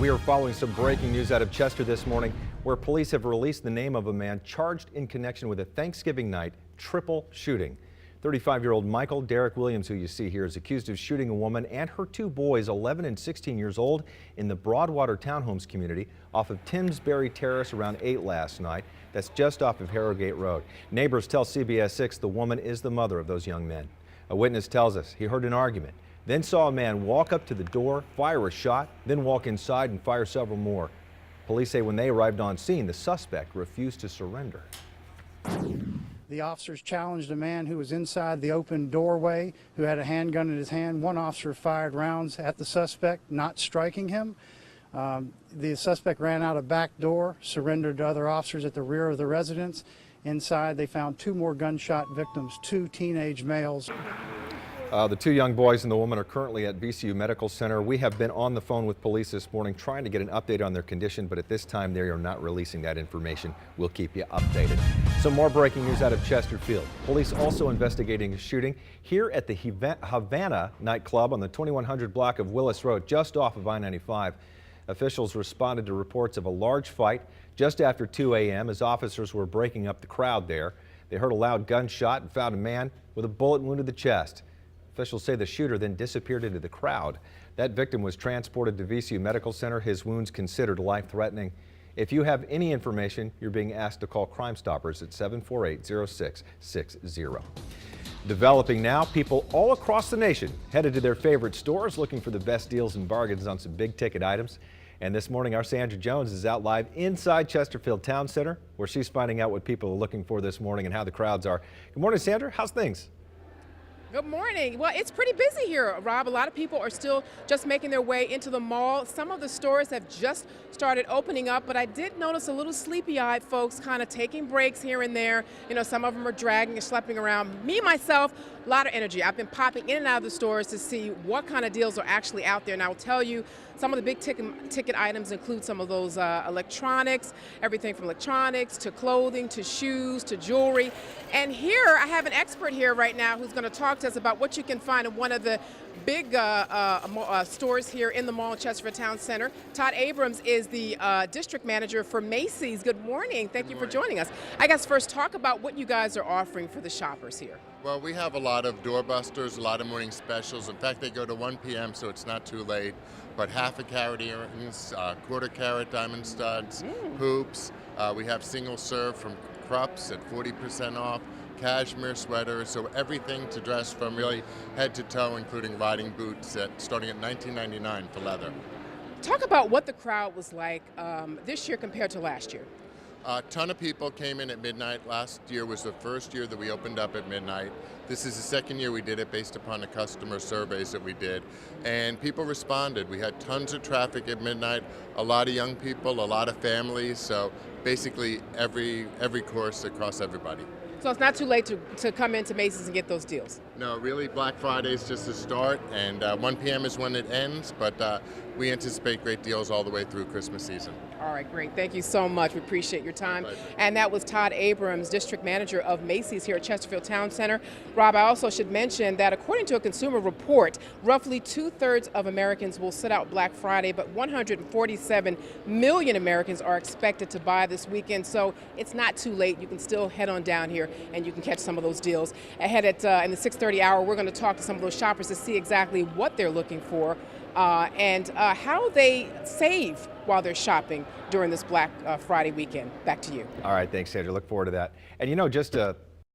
We are following some breaking news out of Chester this morning, where police have released the name of a man charged in connection with a Thanksgiving night triple shooting. 35-year-old Michael Derek Williams, who you see here, is accused of shooting a woman and her two boys, 11 and 16 years old, in the Broadwater Townhomes community off of Timsbury Terrace around 8 last night. That's just off of Harrogate Road. Neighbors tell CBS 6 the woman is the mother of those young men. A witness tells us he heard an argument, then saw a man walk up to the door, fire a shot, then walk inside and fire several more. Police say when they arrived on scene, the suspect refused to surrender. The officers challenged a man who was inside the open doorway, who had a handgun in his hand. One officer fired rounds at the suspect, not striking him. The suspect ran out a back door, surrendered to other officers at the rear of the residence. Inside, they found two more gunshot victims, two teenage males. The two young boys and the woman are currently at VCU Medical Center. We have been on the phone with police this morning trying to get an update on their condition, but at this time they are not releasing that information. We'll keep you updated. Some more breaking news out of Chesterfield. Police also investigating a shooting here at the Havana nightclub on the 2100 block of Willis Road, just off of I-95. Officials responded to reports of a large fight just after 2 a.m. as officers were breaking up the crowd there. They heard a loud gunshot and found a man with a bullet wound to the chest. Officials say the shooter then disappeared into the crowd. That victim was transported to VCU Medical Center. His wounds considered life-threatening. If you have any information, you're being asked to call Crime Stoppers at 748-0660. Developing now, people all across the nation headed to their favorite stores looking for the best deals and bargains on some big-ticket items. And this morning, our Sandra Jones is out live inside Chesterfield Town Center, where she's finding out what people are looking for this morning and how the crowds are. Good morning, Sandra. How's things? Good morning. Well, it's pretty busy here, Rob. A lot of people are still just making their way into the mall. Some of the stores have just started opening up, but I did notice a little sleepy-eyed folks kind of taking breaks here and there. You know, some of them are dragging and schlepping around. Me, myself, a lot of energy. I've been popping in and out of the stores to see what kind of deals are actually out there. And I will tell you, some of the big ticket items include some of those electronics, everything from electronics to clothing to shoes to jewelry. And here, I have an expert here right now who's going to talk to us about what you can find in one of the big stores here in the mall in Chesterfield Town Center. Todd Abrams is the district manager for Macy's. Good morning. Thank you for joining us. I guess first talk about what you guys are offering for the shoppers here. Well, we have a lot of doorbusters, a lot of morning specials. In fact, they go to 1 p.m., so it's not too late. But half a carat earrings, quarter carat diamond studs, hoops. We have single serve from Krups at 40% off. Cashmere sweaters, so everything to dress from really head to toe, including riding boots starting at $19.99 for leather. Talk about what the crowd was like this year compared to last year. A ton of people came in at midnight. Last year was the first year that we opened up at midnight. This is the second year we did it based upon the customer surveys that we did. And people responded. We had tons of traffic at midnight, a lot of young people, a lot of families. So basically every course across everybody. So it's not too late to come into Macy's and get those deals? No, really, Black Friday is just the start, and 1 p.m. is when it ends, but we anticipate great deals all the way through Christmas season. All right, great. Thank you so much. We appreciate your time. Pleasure. And that was Todd Abrams, district manager of Macy's here at Chesterfield Town Center. Rob, I also should mention that according to a consumer report, roughly 2/3 of Americans will sit out Black Friday, but 147 million Americans are expected to buy this weekend. So it's not too late. You can still head on down here and you can catch some of those deals. Ahead at in the 6:30 hour, we're going to talk to some of those shoppers to see exactly what they're looking for and how they save while they're shopping during this Black Friday weekend. Back to you. All right, thanks, Sandra. Look forward to that. And you know, just